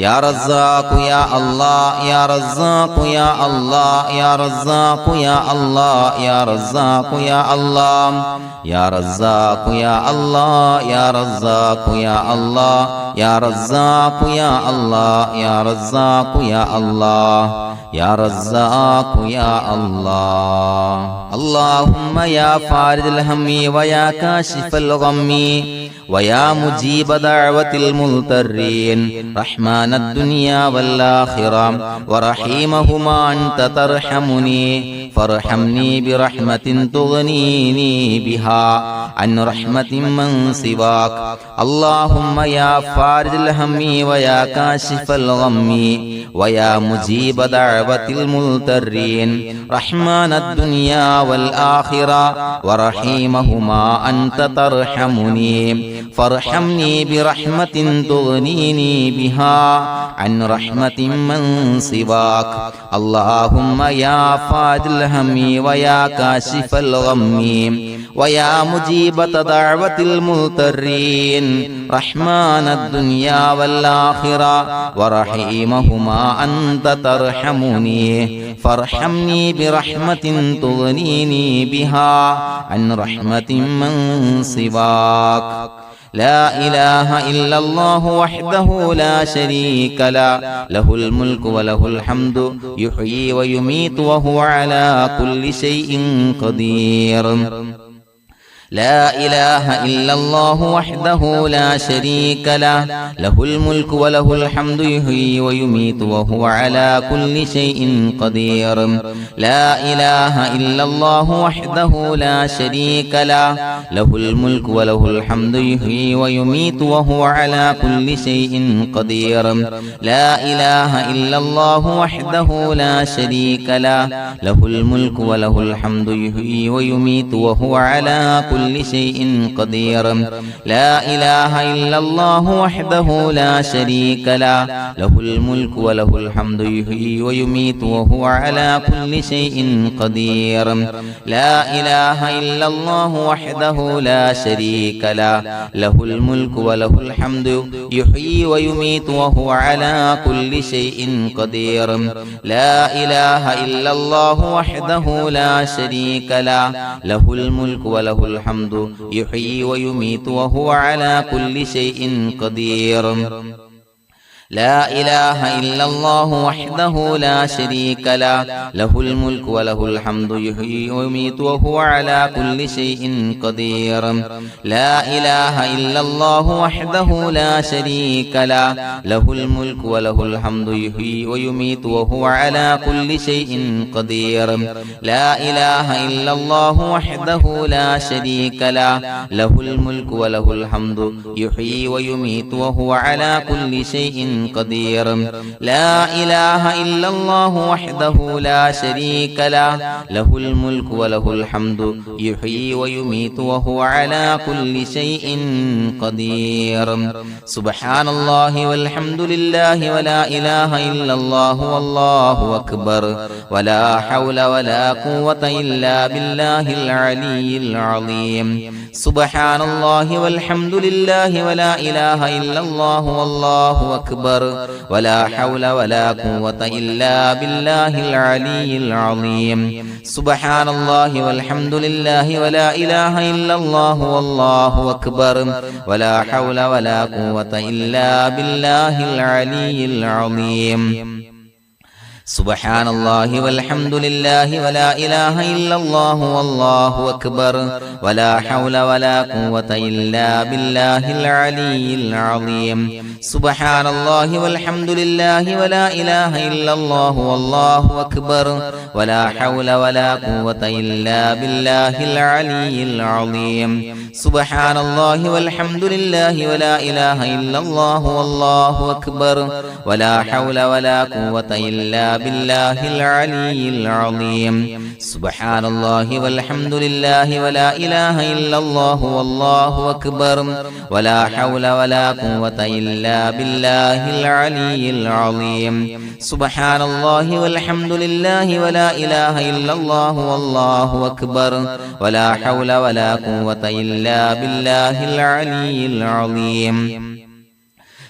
يا رزاق يا الله يا رزاق يا الله يا رزاق يا الله يا رزاق يا الله يا رزاق يا الله يا رزاق يا الله يا رزاق يا الله يا رزاق يا الله يا رزاق يا الله اللهم يا فارج الهم ويا كاشف الغم ويا مجيب دعوة المضطرين رحمن الدنيا والآخرة ورحيمهما أنت ترحمني فارحمني برحمة تغنيني بها عن رحمة من سواك اللهم يا فارج الهم ويا كاشف الغم ويا مجيب دعوة المضطرين رحمن الدنيا والآخرة ورحيمهما أنت ترحمني فارحمني برحمة تغنيني بها عن رحمة من سواك اللهم يا فارج الهم ويا كاشف الغم ويا مجيب دعوة المضطرين رحمن الدنيا والآخرة ورحيمهما أنت ترحمني فارحمني برحمة تغنيني بها عن رحمة من سواك لا إله إلا الله وحده لا شريك له له الملك وله الحمد يحيي ويميت وهو على كل شيء قدير لا إله إلا الله وحده لا شريك له له الملك وله الحمد يحيي ويميت وهو على كل شيء قدير لا إله إلا الله وحده لا شريك له له الملك وله الحمد يحيي ويميت وهو على كل شيء قدير لا إله إلا الله وحده لا شريك له له الملك وله الحمد يحيي ويميت وهو على كل شيء قدير لا إله إلا الله وحده لا شريك له له الملك وله الحمد يحيي ويميت وهو على كل شيء قدير لا إله إلا الله وحده لا شريك له له الملك وله الحمد يحيي ويميت وهو على كل شيء قدير لا إله إلا الله وحده لا شريك له له الملك وله الحمد يحيي ويميت وهو على كل شيء قدير لا إله إلا الله وحده لا شريك له له الملك وله الحمد يحيي ويميت وهو على كل شيء قدير لا إله إلا الله وحده لا شريك له له الملك وله الحمد يحيي ويميت وهو على كل شيء قدير لا إله إلا الله وحده لا شريك له له الملك وله الحمد يحيي ويميت وهو على كل شيء قدير لا إله إلا الله وحده لا شريك له له الملك وله الحمد يحيي ويميت وهو على كل شيء قدير سبحان الله والحمد لله ولا إله إلا الله والله أكبر ولا حول ولا قوة إلا بالله العلي العظيم سبحان الله والحمد لله ولا إله إلا الله والله أكبر ولا حول ولا قوة إلا بالله العلي العظيم سبحان الله والحمد لله ولا إله إلا الله والله أكبر ولا حول ولا قوة إلا بالله العلي العظيم سبحان الله والحمد لله ولا إله إلا الله والله أكبر ولا حول ولا قوة إلا بالله العلي العظيم سبحان الله والحمد لله ولا إله إلا الله والله أكبر ولا حول ولا قوة إلا بالله العلي العظيم سبحان الله والحمد لله ولا إله إلا الله والله أكبر ولا حول ولا قوة إلا بالله العلي العظيم سبحان الله والحمد لله ولا إله إلا الله والله أكبر ولا حول ولا قوة إلا بالله العلي العظيم سبحان الله والحمد لله ولا إله إلا الله والله أكبر ولا حول ولا قوة إلا بالله العلي العظيم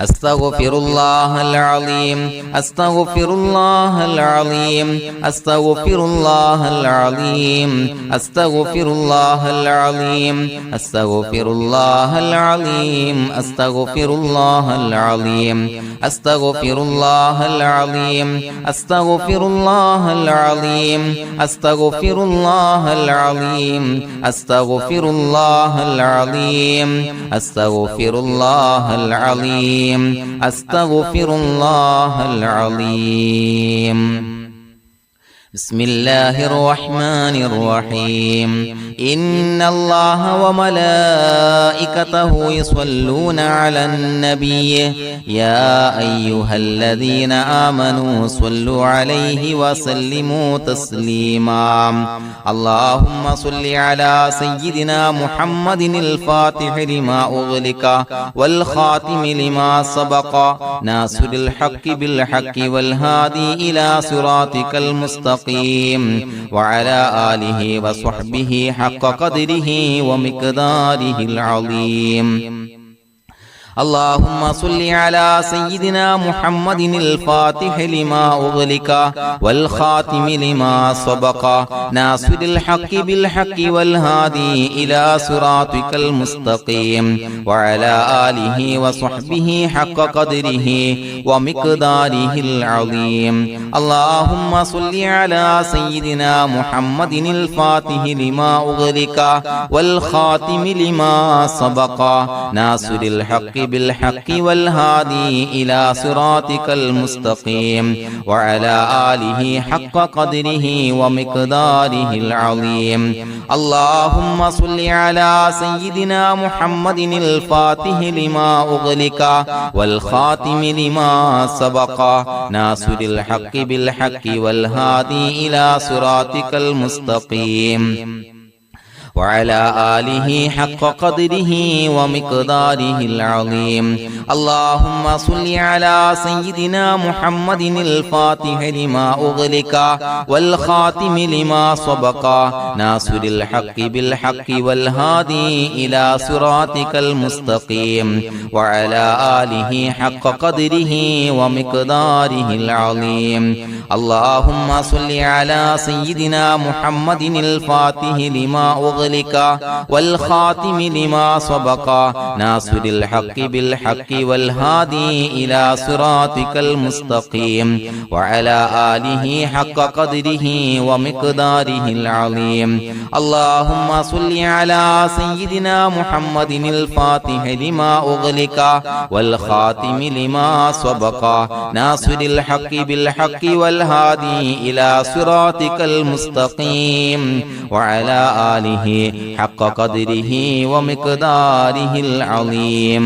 أستغفر الله العظيم أستغفر الله العظيم أستغفر الله العظيم أستغفر الله العظيم أستغفر الله العظيم أستغفر الله العظيم أستغفر الله العظيم أستغفر الله العظيم أستغفر الله العظيم أستغفر الله العظيم أستغفر الله العظيم أستغفر الله العظيم بسم الله الرحمن الرحيم إن الله وملائكته يصلون على النبي يا أيها الذين آمنوا صلوا عليه وسلموا تسليما اللهم صل على سيدنا محمد الفاتح لما أغلق والخاتم لما سبق ناصر الحق بالحق والهادي إلى صراطك المستقيم وعلى آله وصحبه حق قدره ومقداره العظيم اللهم صل على سيدنا محمد الفاتح لما أغلق والخاتم لما سبق ناصر الحق بالحق والهادي إلى صراطك المستقيم وعلى آله وصحبه حق قدره ومقداره العظيم اللهم صل على سيدنا محمد الفاتح لما أغلق والخاتم لما سبق ناصر الحق بالحق والهادي إلى صراطك المستقيم وعلى آله حق قدره ومقداره العظيم اللهم صل على سيدنا محمد الفاتح لما أغلق والخاتم لما سبق ناصر الحق بالحق والهادي إلى صراطك المستقيم وعلى آله حق قدره ومقداره العظيم اللهم صل على سيدنا محمد الفاتح لما أغلق والخاتم لما سبق ناصر الحق بالحق والهادي إلى صراطك المستقيم وعلى آله حق قدره ومقداره العظيم اللهم صل على سيدنا محمد الفاتح لما أغلق والخاتم لما سبق ناصر الحق بالحق والهادي إلى صراطك المستقيم وعلى آله حق قدره ومقداره العظيم اللهم صل على سيدنا محمد الفاتح لما أغلق والخاتم لما سبق ناصر الحق بالحق والهادي إلى صراطك المستقيم وعلى آله حق قدره ومقداره العظيم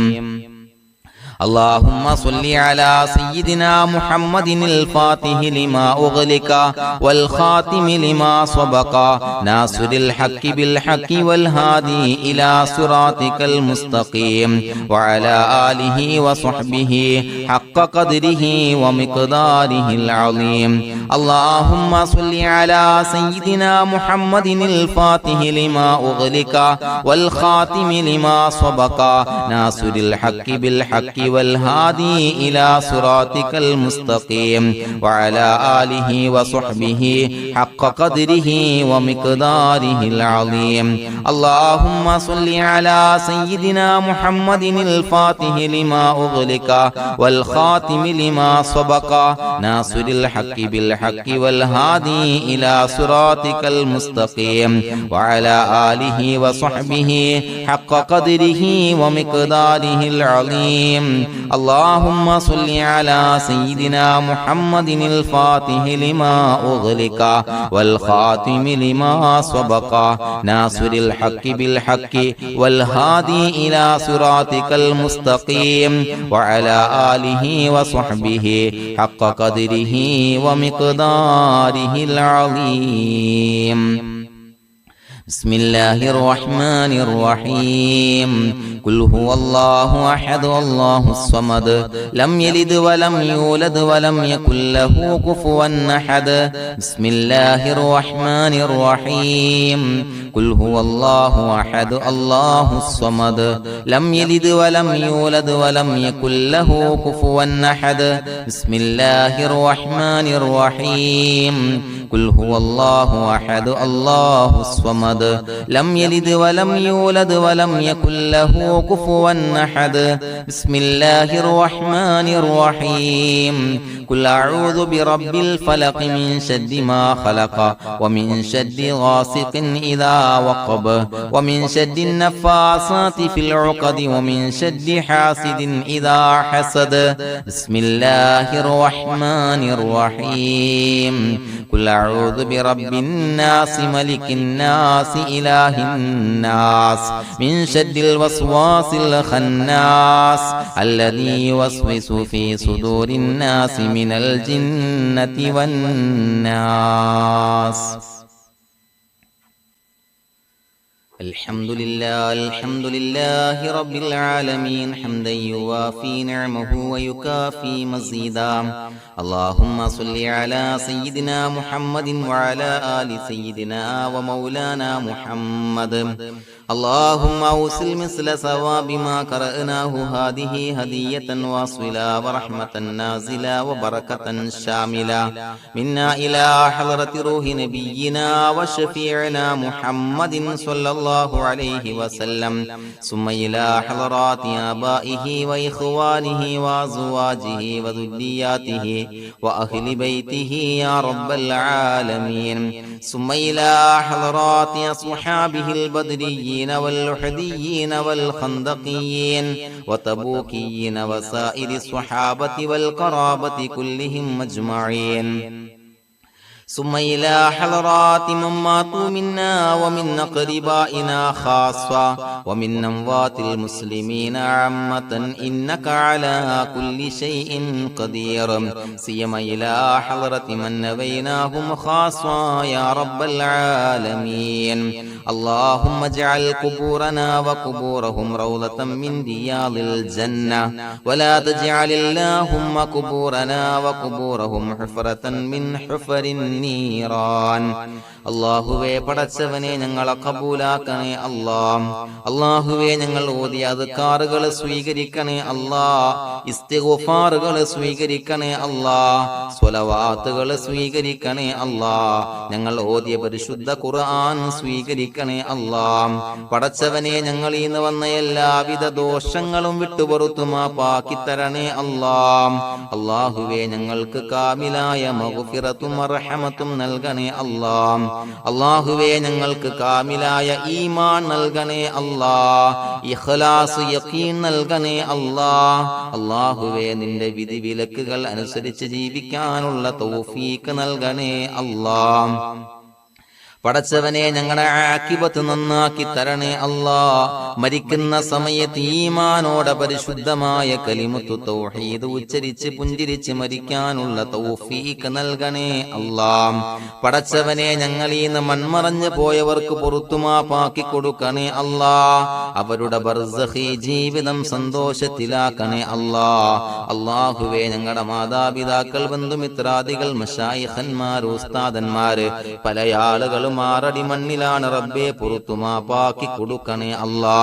اللهم صل على سيدنا محمد الفاتح لما أغلق والخاتم لما سبق ناصر الحق بالحق والهادي إلى صراطك المستقيم وعلى آله وصحبه حق قدره ومقداره العظيم اللهم صل على سيدنا محمد الفاتح لما أغلق والخاتم لما سبق ناصر الحق بالحق والهادي إلى صراطك المستقيم وعلى آله وصحبه حق قدره ومقداره العظيم اللهم صل على سيدنا محمد الفاتح لما أغلق والخاتم لما سبق ناصر الحق بالحق والهادي إلى صراطك المستقيم وعلى آله وصحبه حق قدره ومقداره العظيم اللهم صل على سيدنا محمد الفاتح لما أغلق والخاتم لما سبق ناصر الحق بالحق والهادي إلى صراطك المستقيم وعلى آله وصحبه حق قدره ومقداره العظيم بسم الله الرحمن الرحيم قل هو الله أحد الله الصمد لم يلد ولم يولد ولم يكن له كفوا أحد بسم الله الرحمن الرحيم قل هو الله أحد الله الصمد لم يلد ولم يولد ولم يكن له كفوا أحد بسم الله الرحمن الرحيم قل هو الله أحد الله الصمد لم يلد ولم يولد ولم يكن له كفوا أحد بسم الله الرحمن الرحيم قل أعوذ برب الفلق من شر ما خلق ومن شر غاسق إذا وقب ومن شر النفاثات في العقد ومن شر حاسد إذا حسد بسم الله الرحمن الرحيم قل أعوذ برب الناس ملك الناس إله الناس من شر الوسواس الخناس الذي يوسوس في صدور الناس من الجنة والناس الحمد لله رب العالمين حمدا يوافي نعمه ويكافي مزيدا اللهم صل على سيدنا محمد وعلى آل سيدنا ومولانا محمد اللهم أوصل مثل ثواب ما قرأناه هذه هدية واصلة ورحمة نازلة وبركة شاملة منا إلى حضرة روح نبينا وشفيعنا محمد صلى الله عليه وسلم ثم إلى حضرات آبائه وإخوانه وأزواجه وذرياته وأهل بيته يا رب العالمين ثم إلى حضرات أصحابه البدريين والأحديين والخندقيين وتبوكيين وسائر الصحابة والقرابة كلهم أجمعين ثم إلى حضرات من ماتوا منا ومن أقربائنا خاصة ومن أموات المسلمين عامة إنك على كل شيء قدير سيما إلى حضرة من نبيناهم خاصة يا رب العالمين اللهم اجعل قبورنا وقبورهم روضة من رياض الجنة ولا تجعل اللهم قبورنا وقبورهم حفرة من حفر النيران അല്ലാഹുവേ പടച്ചവനെ ഞങ്ങളെ കബൂലാക്കണേ അല്ലാഹ് അല്ലാഹുവേ ഞങ്ങൾ ഓതിയ അദ്കാറുകൾ സ്വീകരിക്കണേ അല്ലാഹ് ഇസ്തിഗ്ഫാറുകൾ സ്വീകരിക്കണേ അല്ലാഹ് സ്വലവാത്തുകൾ സ്വീകരിക്കണേ അല്ലാഹ് ഞങ്ങൾ ഓതിയ പരിശുദ്ധ ഖുർആൻ സ്വീകരിക്കണേ അല്ലാഹ് പടച്ചവനെ ഞങ്ങൾ ഇന്ന് വന്ന എല്ലാവിധ ദോഷങ്ങളും വിട്ടുപുറത്തു മാപ്പാക്കി തരണേ അല്ലാഹ് അല്ലാഹുവേ ഞങ്ങൾക്ക് കാമിലായ മഗ്ഫിറത്തും റഹ്മത്തും നൽകണേ അല്ലാഹ് അല്ലാഹുവേ ഞങ്ങൾക്ക് കാമിലായ ഈമാൻ നൽകണേ അല്ലാഹ് ഇഖ്ലാസ് യഖീൻ നൽകണേ അല്ലാഹ് അല്ലാഹുവേ നിന്റെ വിധി വിലക്കുകൾ അനുസരിച്ച് ജീവിക്കാനുള്ള തൗഫീഖ് നൽകണേ അല്ലാഹ് പടച്ചവനെ ഞങ്ങളുടെ ആഖിബത്ത് നന്നാക്കി തരണേ അല്ലാഹ് മരിക്കുന്ന സമയത്ത് ഈമാനോടെ പരിശുദ്ധമായ കലിമത്തു തൗഹീദ് ഉച്ചരിച്ച് പുഞ്ചിരിച്ച് മരിക്കാനുള്ള തൗഫീഖ് നൽകണേ അല്ലാഹ് പടച്ചവനെ ഞങ്ങളീന്ന് മൺമറഞ്ഞു പോയവർക്ക് പുറത്തുമാപ്പാക്കി കൊടുക്കണേ അല്ലാഹ് അവരുടെ ബർസഖി ജീവിതം സന്തോഷത്തിലാക്കണേ അല്ലാഹ് അല്ലാഹുവേ ഞങ്ങളുടെ മാതാപിതാക്കൾ ബന്ധുമിത്രാദികൾ മശായിഖന്മാർ ഉസ്താദന്മാര് പല ആളുകളും മാറടി മണ്ണിലാണ് റബ്ബേ പുറത്തുമാപ്പാക്കി കൊടുക്കണേ അല്ലാഹ്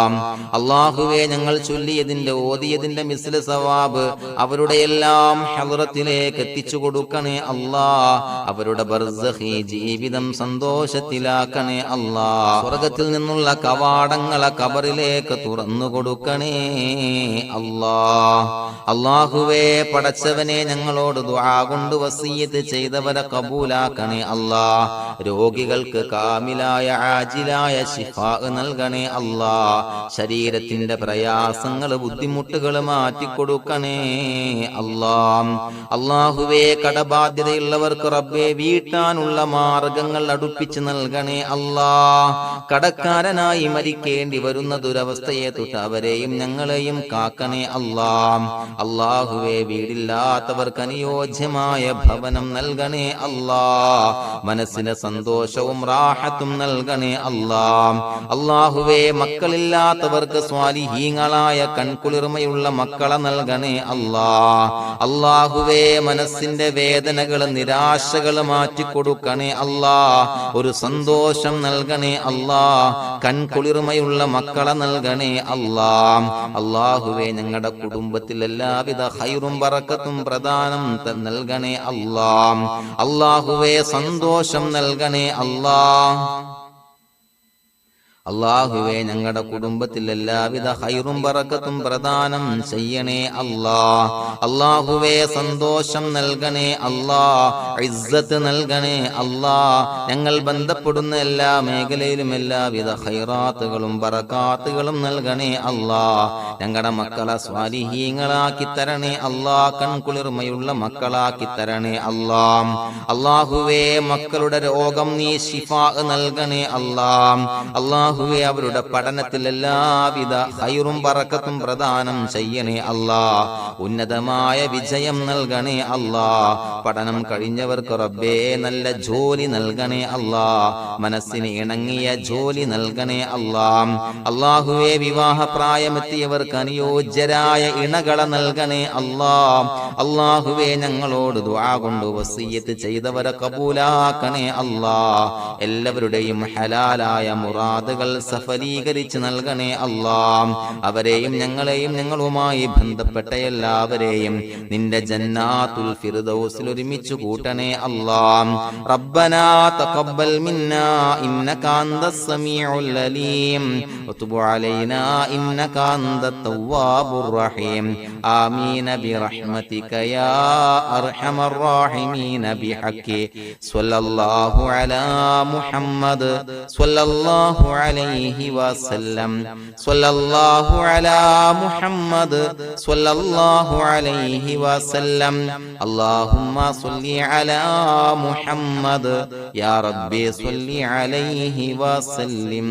അല്ലാഹുവേ ഞങ്ങൾ ചൊല്ലിയതിന്റെ ഓതിയതിന്റെ മിസ്ല സവാബ് അവരുടെ എല്ലാം ഹളറത്തിലേക്ക് എത്തിച്ചു കൊടുക്കണേ അല്ലാഹ് അവരുടെ ബർസഖി ജീവിതം സന്തോഷത്തിലാക്കണേ അല്ലാഹ് സ്വർഗ്ഗത്തിൽ നിന്നുള്ള കവാടങ്ങളെ ഖബറിലേക്ക് തുറന്നു കൊടുക്കണേ അല്ലാഹ് അല്ലാഹുവേ പടച്ചവനെ ഞങ്ങളോട് ദുആ കൊണ്ട് വസിയത്ത് ചെയ്തവരെ കബൂലാക്കണേ അല്ലാഹ് രോഗികൾക്ക് കാമിലായ ആജിലായ ശിഫാ നൽകണേ അല്ലാഹ് ശരീരത്തിന്റെ പ്രയാസങ്ങൾ ബുദ്ധിമുട്ടുകൾ മാറ്റിക്കൊടുക്കണേ അല്ലാഹ് അല്ലാഹുവേ കടബാധ്യതയുള്ളവർക്ക് റബ്ബേ വീട്ടാനുള്ള മാർഗങ്ങൾ അടുപ്പിച്ച് നൽകണേ അല്ലാഹ് കടക്കാരനായി മരിക്കേണ്ടി വരുന്ന ദുരവസ്ഥയെ തൊട്ട് അവരെയും ഞങ്ങളെയും കാക്കണേ അല്ലാഹ് അല്ലാഹുവേ വീടില്ലാത്തവർക്ക് അനുയോജ്യമായ ഭവനം നൽകണേ അല്ലാഹ് മനസ്സിന് സന്തോഷവും റാഹത്തും നൽകണേ അല്ലാ. അല്ലാഹുവേ മക്കളില്ലാത്തവർക്ക് സ്വാലിഹീങ്ങളായ കൺകുളിർമയുള്ള മക്കളെ നൽകണേ അല്ലാ. അല്ലാഹുവേ മനസ്സിന്റെ വേദനകൾ നിരാശകൾ മാറ്റിക്കൊടുക്കണേ അല്ലാ. ഒരു സന്തോഷം നൽകണേ അല്ലാ. കൺകുളിർമയുള്ള മക്കളെ നൽകണേ അല്ലാ. അല്ലാഹുവേ ഞങ്ങളുടെ കുടുംബത്തിൽ എല്ലാവിധ ഖൈറും ബറക്കത്തും പ്രദാനം നൽകണേ അല്ലാ. അല്ലാഹുവേ സന്തോഷം നൽകണേ അല്ലാ. അല്ലാഹുവേ ഞങ്ങളുടെ കുടുംബത്തിൽ എല്ലാവിധ ഖൈറും ബറക്കത്തും പ്രദാനം ചെയ്യണേ അല്ലാ. അല്ലാഹുവേ സന്തോഷം നൽകണേ അല്ലാ. ഇസ്സത്ത് നൽകണേ അല്ലാ. ഞങ്ങൾ ബന്ധപ്പെടുന്ന എല്ലാ മേഖലയിലും എല്ലാവിധ ഖൈറാത്തുകളും ബറകാത്തുകളും നൽകണേ അല്ലാ. ഞങ്ങളുടെ മക്കളെ സ്വാലിഹീങ്ങളാക്കി തരണേ അല്ലാ. കൺകുളിർമയുള്ള മക്കളാക്കി തരണേ അല്ലാ. അല്ലാഹുവേ മക്കളുടെ രോഗം നീ ശിഫാ നൽകണേ അല്ലാ. അല്ലാഹുവേ അവരുടെ പഠനത്തിൽ എല്ലാവിധ ഖൈറും ബറക്കത്തും പ്രദാനം ചെയ്യണേ അല്ലാ. ഉന്നതമായ വിജയം നൽകണേ അല്ലാ. പഠനം കഴിഞ്ഞവർക്ക് റബ്ബേ നല്ല ജോലി നൽകണേ അല്ലാ. മനസ്സിന് ഇണങ്ങിയ ജോലി നൽകണേ അല്ലാ. അല്ലാഹുവേ വിവാഹ പ്രായമെത്തിയവർക്ക് അനുയോജ്യരായ ഇണകളെ നൽകണേ അല്ലാ. അല്ലാഹുവേ ഞങ്ങളോട് ദുആ കൊണ്ട് വസിയ്യത്ത് ചെയ്തവരെ കബൂലാക്കണേ അല്ലാ. എല്ലാവരുടെയും ഹലാലായ മുറാദുകൾ സഫലീകരിച്ച് നൽകണേ അല്ലാ. അവരെയും ഞങ്ങളെയും ഞങ്ങളുമായി ബന്ധപ്പെട്ട എല്ലാവരെയും നിന്റെ ജന്നാത്തുൽ ഫിർദൗസിൽ ഒരുമിച്ച് കൂട്ടണേ അല്ലാ. റബ്ബനാ തഖബ്ബൽ മിന്നാ ഇന്നക അന്തസ് സമീഉൽ അലീം വതുബ് അലൈനാ ഇന്നക അന്തത് തവ്വാബുർ റഹീം. ആമീൻ ബിറഹ്മതിക യാ അർഹമർ റഹീമീൻ ബിഹഖി സ്വല്ലല്ലാഹു അലാ മുഹമ്മദ് സ്വല്ലല്ലാഹു അലൈഹി വസല്ലം. സ്വല്ലല്ലാഹു അലാ മുഹമ്മദ് സ്വല്ലല്ലാഹു അലൈഹി വസല്ലം. അല്ലാഹുമ്മ സ്വല്ലി അലാ മുഹമ്മദ് യാ റബ്ബി സ്വല്ലി അലൈഹി വസല്ലം.